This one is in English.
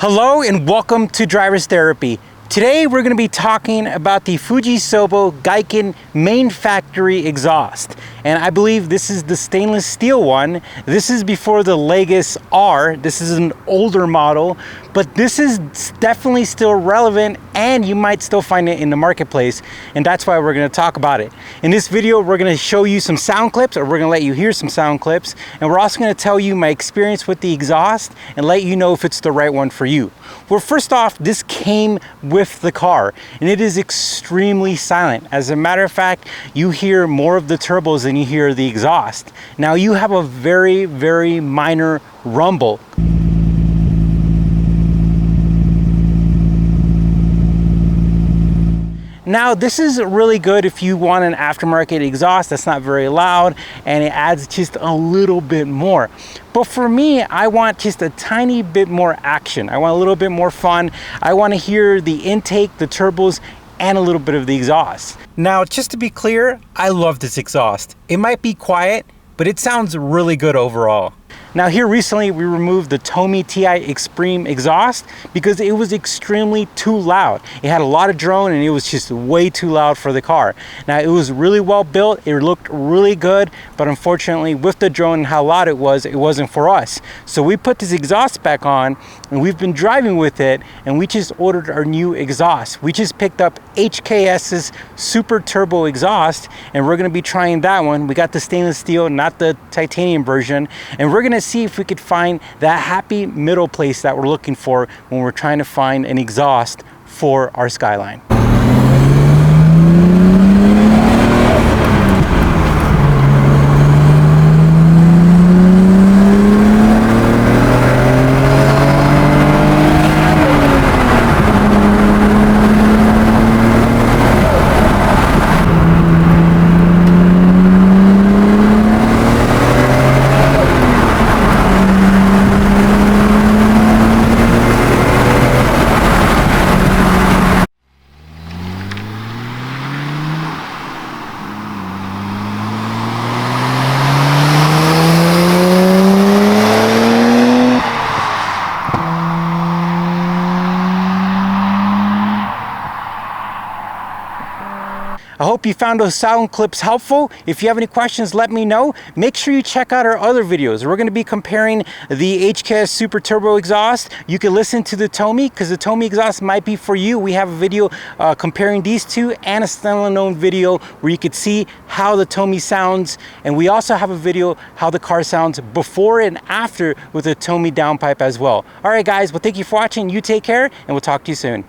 Hello and welcome to Driver's Therapy. Today we're going to be talking about the Fujitsubo Giken Main Factory exhaust. And I believe this is the stainless steel one. This is before the Legis R. This is an older model, but this is definitely still relevant and you might still find it in the marketplace. And that's why we're going to talk about it. In this video, we're going to show you some sound clips, or we're going to let you hear some sound clips. And we're also going to tell you my experience with the exhaust and let you know if it's the right one for you. Well, first off, this came with the car and it is extremely silent. As a matter of fact, you hear more of the turbos than you hear the exhaust. Now you have a very, very minor rumble. Now this is really good if you want an aftermarket exhaust that's not very loud and it adds just a little bit more. But for me, I want just a tiny bit more action. I want a little bit more fun. I want to hear the intake, the turbos, and a little bit of the exhaust. Now, just to be clear, I love this exhaust. It might be quiet, but it sounds really good overall. Now here recently we removed the Tomy TI Extreme exhaust because it was extremely too loud. It had a lot of drone and it was just way too loud for the car. Now it was really well built, it looked really good, but unfortunately with the drone and how loud it wasn't for us. So we put this exhaust back on and we've been driving with it, and we just ordered our new exhaust. We just picked up HKS's Super Turbo exhaust and we're gonna be trying that one. We got the stainless steel, not the titanium version, and we're gonna see if we could find that happy middle place that we're looking for when we're trying to find an exhaust for our Skyline. I hope you found those sound clips helpful. If you have any questions, let me know. Make sure you check out our other videos. We're going to be comparing the HKS Super Turbo exhaust. You can listen to the Tomy because the Tomy exhaust might be for you. We have a video comparing these two and a standalone video where you could see how the Tomy sounds. And we also have a video how the car sounds before and after with the Tomy downpipe as well. All right, guys. Well, thank you for watching. You take care and we'll talk to you soon.